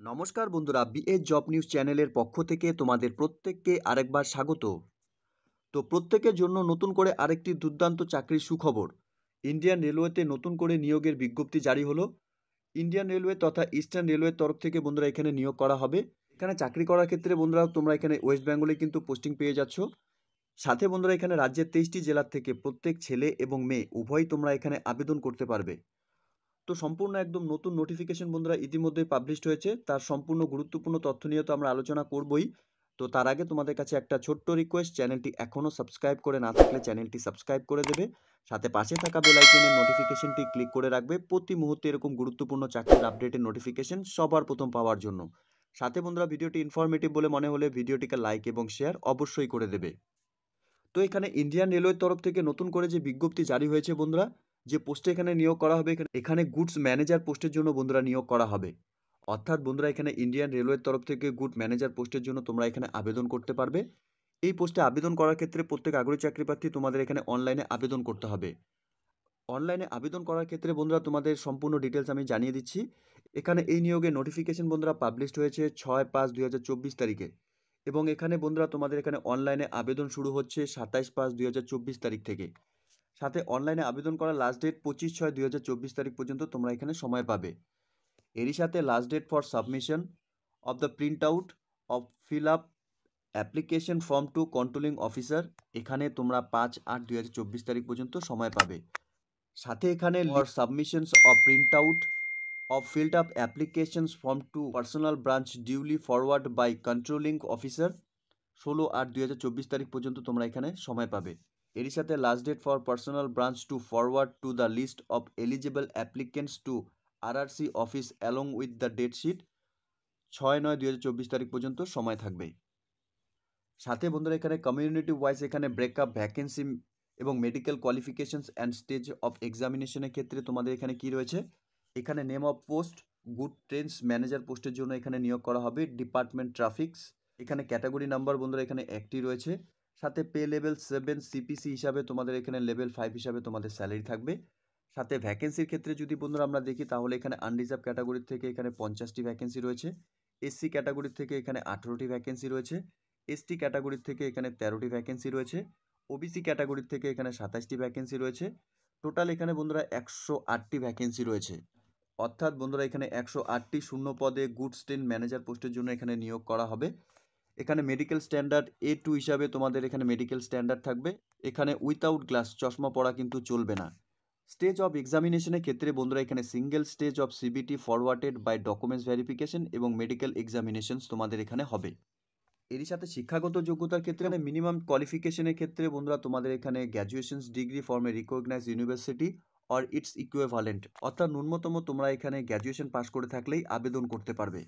নমস্কার বন্ধুরা, BA job news চ্যানেলের পক্ষ থেকে তোমাদের প্রত্যেককে আরেকবার স্বাগত। তো প্রত্যেকের জন্য নতুন করে আরেকটি দুর্দান্ত চাকরির সুখবর। ইন্ডিয়ান রেলওয়েতে নতুন করে নিয়োগের বিজ্ঞপ্তি জারি হলো। ইন্ডিয়ান রেলওয়ে তথা ইস্টার্ন রেলওয়ের তরফ থেকে বন্ধুরা এখানে নিয়োগ করা হবে। এখানে চাকরি করার ক্ষেত্রে বন্ধুরা তোমরা এখানে ওয়েস্ট বেঙ্গলে কিন্তু পোস্টিং পেয়ে যাচ্ছ। সাথে বন্ধুরা এখানে রাজ্যের 23টি জেলার থেকে প্রত্যেক ছেলে এবং মেয়ে উভয়ই তোমরা এখানে আবেদন করতে পারবে। তো সম্পূর্ণ একদম নতুন নোটিফিকেশন বন্ধুরা ইতিমধ্যে পাবলিশড হয়েছে। তার সম্পূর্ণ গুরুত্বপূর্ণ তথ্য নিয়ে তো আমরা আলোচনা করবই। তো তার আগে তোমাদের কাছে একটা ছোট্ট রিকোয়েস্ট, চ্যানেলটি এখনও সাবস্ক্রাইব করে না থাকলে চ্যানেলটি সাবস্ক্রাইব করে দেবে। সাথে পাশে থাকা বেল আইকনের নোটিফিকেশনটি ক্লিক করে রাখবে প্রতি মুহূর্তে এরকম গুরুত্বপূর্ণ চাকরির আপডেটের নোটিফিকেশন সবার প্রথম পাওয়ার জন্য। সাথে বন্ধুরা ভিডিওটি ইনফরমেটিভ বলে মনে হলে ভিডিওটিকে লাইক এবং শেয়ার অবশ্যই করে দেবে। তো এখানে ইন্ডিয়ান রেলওয়ের তরফ থেকে নতুন করে যে বিজ্ঞপ্তি জারি হয়েছে বন্ধুরা, যে পোস্টে এখানে নিয়োগ করা হবে, এখানে গুডস ম্যানেজার পোস্টের জন্য বন্ধুরা নিয়োগ করা হবে। অর্থাৎ বন্ধুরা এখানে ইন্ডিয়ান রেলওয়ের তরফ থেকে গুড ম্যানেজার পোস্টের জন্য তোমরা এখানে আবেদন করতে পারবে। এই পোস্টে আবেদন করার ক্ষেত্রে প্রত্যেক আগ্রহী চাকরি প্রার্থী তোমাদের এখানে অনলাইনে আবেদন করতে হবে। অনলাইনে আবেদন করার ক্ষেত্রে বন্ধুরা তোমাদের সম্পূর্ণ ডিটেলস আমি জানিয়ে দিচ্ছি। এখানে এই নিয়োগের নোটিফিকেশন বন্ধুরা পাবলিশড হয়েছে 6/5/2024 তারিখে, এবং এখানে বন্ধুরা তোমাদের এখানে অনলাইনে আবেদন শুরু হচ্ছে 27/5/2024 তারিখ থেকে। সাথে অনলাইনে আবেদন করার লাস্ট ডেট 25/6/2024 তারিখ পর্যন্ত তোমরা এখানে সময় পাবে। এরই সাথে last date for submission of the print out of fill up application form to controlling officer, এখানে তোমরা 5/8/2024 তারিখ পর্যন্ত সময় পাবে। সাথে এখানে for submissions of print out of filled up applications form to personal branch duly forward by controlling officer 16/8/2024 তারিখ পর্যন্ত তোমরা এখানে সময় পাবে। এরই সাথে last date for personal branch to forward to the list of eligible applicants to RRC office along with the date sheet 6/9/2024 তারিখ পর্যন্ত সময় থাকবে। সাথে বন্ধুরা এখানে কমিউনিটি ওয়াইজ এখানে ব্রেকআপ ভ্যাকেন্সি এবং medical qualifications and stage of এক্সামিনেশনের ক্ষেত্রে তোমাদের এখানে কি রয়েছে, এখানে name of post good trains manager পোস্টের জন্য এখানে নিয়োগ করা হবে ডিপার্টমেন্ট ট্রাফিক্স। এখানে ক্যাটাগরি নাম্বার বন্ধুরা এখানে একটি রয়েছে। সাথে পে লেভেল 7 সিপিসি হিসাবে তোমাদের এখানে লেভেল 5 হিসাবে তোমাদের স্যালারি থাকবে। সাথে ভ্যাকেন্সির ক্ষেত্রে যদি বন্ধুরা আমরা দেখি তাহলে এখানে আনরিজার্ভ ক্যাটাগরি থেকে এখানে 50টি ভ্যাকেন্সি রয়েছে, এসসি ক্যাটাগরি থেকে এখানে 18টি ভ্যাকেন্সি রয়েছে, এসটি ক্যাটাগরি থেকে এখানে 13টি ভ্যাকেন্সি রয়েছে, ওবিসি ক্যাটাগরি থেকে এখানে 27টি ভ্যাকেন্সি রয়েছে। টোটাল এখানে বন্ধুরা 108টি ভ্যাকেন্সি রয়েছে। অর্থাৎ বন্ধুরা এখানে 108টি শূন্য পদে গুডস ট্রেন ম্যানেজার পোস্টের জন্য এখানে নিয়োগ করা হবে। এখানে মেডিকেল স্ট্যান্ডার্ড A2 হিসাবে তোমাদের এখানে মেডিকেল স্ট্যান্ডার্ড থাকবে। এখানে উইথাউট গ্লাস চশমা পরা কিন্তু চলবে না। স্টেজ অফ এক্সামিনেশনের ক্ষেত্রে বন্ধুরা এখানে single stage of CBT forwarded by documents verification এবং মেডিকেল এক্সামিনেশনস তোমাদের এখানে হবে। এরই সাথে শিক্ষাগত যোগ্যতার ক্ষেত্রে মিনিমাম কোয়ালিফিকেশনের ক্ষেত্রে বন্ধুরা তোমাদের এখানে graduations degree from a recognise university or its equivalent, অর্থাৎ ন্যূনতম তোমরা এখানে গ্র্যাজুয়েশন পাস করে থাকলেই আবেদন করতে পারবে।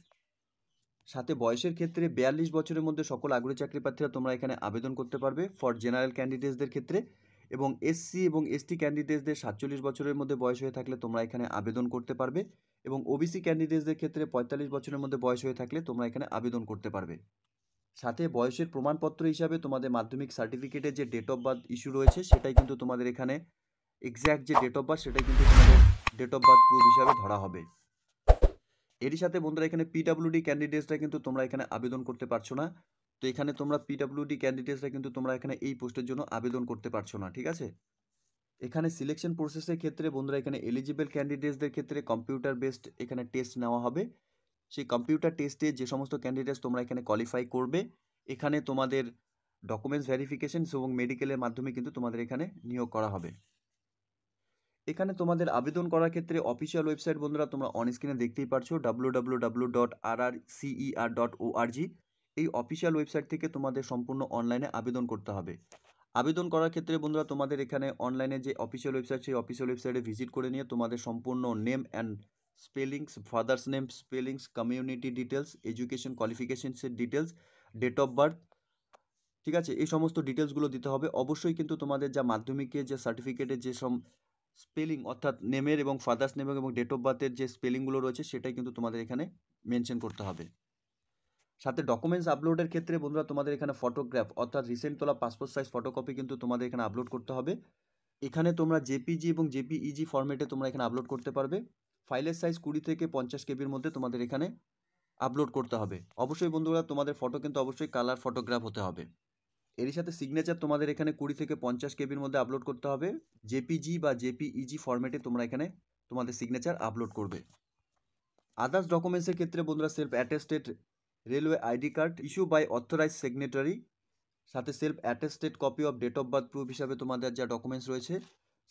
সাথে বয়সের ক্ষেত্রে 42 বছরের মধ্যে সকল আগ্রহী চাকরি প্রার্থীরা তোমরা এখানে আবেদন করতে পারবে ফর জেনারেল ক্যান্ডিডেটসদের ক্ষেত্রে, এবং এসসি এবং এসটি ক্যান্ডিডেটসদের 47 বছরের মধ্যে বয়স হয়ে থাকলে তোমরা এখানে আবেদন করতে পারবে, এবং ওবিসি ক্যান্ডিডেটসদের ক্ষেত্রে 45 বছরের মধ্যে বয়স হয়ে থাকলে তোমরা এখানে আবেদন করতে পারবে। সাথে বয়সের প্রমাণপত্র হিসাবে তোমাদের মাধ্যমিক সার্টিফিকেটের যে ডেট অফ বার্থ ইস্যু রয়েছে সেটাই কিন্তু তোমাদের এখানে এক্স্যাক্ট যে ডেট অফ বার্থ সেটাই কিন্তু তোমাদের ডেট অফ বার্থ প্রুফ হিসাবে ধরা হবে। এরই সাথে বন্ধুরা এখানে পিডাব্লিউডি ক্যান্ডিডেটসরা কিন্তু তোমরা এখানে আবেদন করতে পারছো না। তো এখানে তোমরা পিডাব্লিউডি ক্যান্ডিডেটসরা কিন্তু তোমরা এখানে এই পোস্টের জন্য আবেদন করতে পারছো না, ঠিক আছে। এখানে সিলেকশন প্রসেসের ক্ষেত্রে বন্ধুরা এখানে এলিজিবল ক্যান্ডিডেটসদের ক্ষেত্রে কম্পিউটার বেসড এখানে টেস্ট নেওয়া হবে। সেই কম্পিউটার টেস্টে যে সমস্ত ক্যান্ডিডেটস তোমরা এখানে কোয়ালিফাই করবে, এখানে তোমাদের ডকুমেন্টস ভেরিফিকেশন এবং মেডিকেলের মাধ্যমে কিন্তু তোমাদের এখানে নিয়োগ করা হবে। এখানে তোমাদের আবেদন করার ক্ষেত্রে অফিসিয়াল ওয়েবসাইট বন্ধুরা তোমরা অন স্ক্রিনে দেখতেই পারছো www.rrcer.org। এই অফিসিয়াল ওয়েবসাইট থেকে তোমাদের সম্পূর্ণ অনলাইনে আবেদন করতে হবে। আবেদন করার ক্ষেত্রে বন্ধুরা তোমাদের এখানে অনলাইনে যে অফিসিয়াল ওয়েবসাইট সেই অফিসিয়াল ওয়েবসাইটে ভিজিট করে নিয়ে তোমাদের সম্পূর্ণ name and spellings, father's name spellings, community details, education কোয়ালিফিকেশনসের ডিটেলস, ডেট অফ বার্থ, ঠিক আছে, এই সমস্ত ডিটেলসগুলো দিতে হবে। অবশ্যই কিন্তু তোমাদের যা মাধ্যমিকে যে সার্টিফিকেটের যে সব স্পেলিং অর্থাৎ নেমের এবং ফাদার্স নেম এবং ডেট অফ বার্থের যে স্পেলিংগুলো রয়েছে সেটাই কিন্তু তোমাদের এখানে মেনশন করতে হবে। সাথে ডকুমেন্টস আপলোডের ক্ষেত্রে বন্ধুরা তোমাদের এখানে ফটোগ্রাফ অর্থাৎ রিসেন্ট তোলা পাসপোর্ট সাইজ ফটোকপি কিন্তু তোমাদের এখানে আপলোড করতে হবে। এখানে তোমরা জেপিজি এবং জেপিইজি ফরম্যাটে তোমরা এখানে আপলোড করতে পারবে। ফাইলের সাইজ 20 থেকে 50 কেবির মধ্যে তোমাদের এখানে আপলোড করতে হবে। অবশ্যই বন্ধুরা তোমাদের ফটো কিন্তু অবশ্যই কালার ফটোগ্রাফ হতে হবে। এরই সাথে সিগনেচার তোমাদের এখানে 20 থেকে 50 কেবির মধ্যে আপলোড করতে হবে। জেপিজি বা জেপিইজি ফরম্যাটে তোমরা এখানে তোমাদের সিগনেচার আপলোড করবে। আদার্স ডকুমেন্টসের ক্ষেত্রে বন্ধুরা self attested railway ID card issue by authorise signatory, সাথে self attested copy of date of birth proof হিসাবে তোমাদের যা ডকুমেন্টস রয়েছে,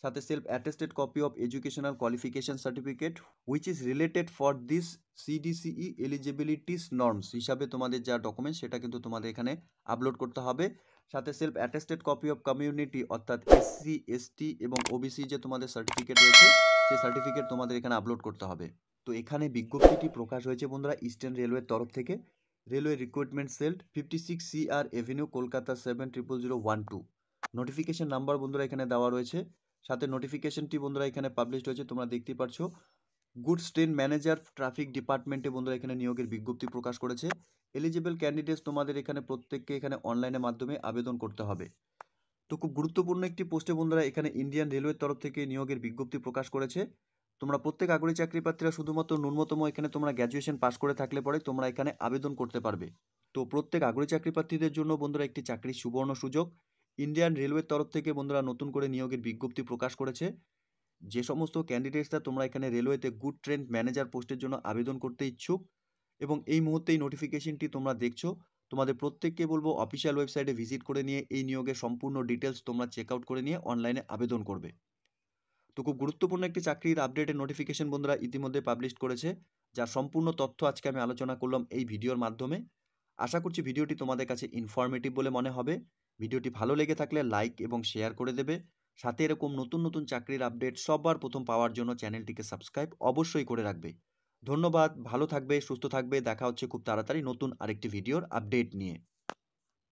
সাথে self attested copy of educational qualification certificate which is related for this CDCE eligibilities norms হিসাবে তোমাদের যা documents সেটা কিন্তু তোমাদের এখানে আপলোড করতে হবে। সাথে self attested copy of community অর্থাৎ এসসি এসটি এবং ওবিসি যে তোমাদের সার্টিফিকেট রয়েছে সেই সার্টিফিকেট তোমাদের এখানে আপলোড করতে হবে। তো এখানে বিজ্ঞপ্তিটি প্রকাশ হয়েছে বন্ধুরা ইস্টার্ন রেলওয়ের তরফ থেকে। Railway recruitment sell 56 CR Avenue Kolkata 700012। Notification number বন্ধুরা এখানে দেওয়া রয়েছে। সাথে নোটিফিকেশনটি বন্ধুরা এখানে পাবলিশ হয়েছে, তোমরা দেখতেই পাচ্ছ। গুডস ট্রেন ম্যানেজার ট্রাফিক ডিপার্টমেন্টে বন্ধুরা এখানে নিয়োগের বিজ্ঞপ্তি প্রকাশ করেছে। এলিজিবল ক্যান্ডিডেটস তোমাদের এখানে প্রত্যেককে এখানে অনলাইনের মাধ্যমে আবেদন করতে হবে। তো খুব গুরুত্বপূর্ণ একটি পোস্টে বন্ধুরা এখানে ইন্ডিয়ান রেলওয়ের তরফ থেকে নিয়োগের বিজ্ঞপ্তি প্রকাশ করেছে। তোমরা প্রত্যেক আগ্রহী চাকরি প্রার্থীরা শুধুমাত্র ন্যূনতম এখানে তোমরা গ্র্যাজুয়েশন পাস করে থাকলে পরে তোমরা এখানে আবেদন করতে পারবে। তো প্রত্যেক আগ্রহী চাকরি প্রার্থীদের জন্য বন্ধুরা একটি চাকরির সুবর্ণ সুযোগ। ইন্ডিয়ান রেলওয়ের তরফ থেকে বন্ধুরা নতুন করে নিয়োগের বিজ্ঞপ্তি প্রকাশ করেছে। যে সমস্ত ক্যান্ডিডেটসরা তোমরা এখানে রেলওয়েতে গুড ট্রেন ম্যানেজার পোস্টের জন্য আবেদন করতে ইচ্ছুক এবং এই মুহূর্তে এই নোটিফিকেশনটি তোমরা দেখছো, তোমাদের প্রত্যেককে বলবো অফিসিয়াল ওয়েবসাইটে ভিজিট করে নিয়ে এই নিয়োগের সম্পূর্ণ ডিটেলস তোমরা চেক আউট করে নিয়ে অনলাইনে আবেদন করবে। তো খুব গুরুত্বপূর্ণ একটি চাকরির আপডেটের নোটিফিকেশন বন্ধুরা ইতিমধ্যে পাবলিশ করেছে, যার সম্পূর্ণ তথ্য আজকে আমি আলোচনা করলাম এই ভিডিওর মাধ্যমে। আশা করছি ভিডিওটি তোমাদের কাছে ইনফরমেটিভ বলে মনে হবে। ভিডিওটি ভালো লেগে থাকলে লাইক এবং শেয়ার করে দেবে। সাথে এরকম নতুন নতুন চাকরির আপডেট সবার প্রথম পাওয়ার জন্য চ্যানেলটিকে সাবস্ক্রাইব অবশ্যই করে রাখবে। ধন্যবাদ, ভালো থাকবে, সুস্থ থাকবে। দেখা হচ্ছে খুব তাড়াতাড়ি নতুন আরেকটি ভিডিওর আপডেট নিয়ে।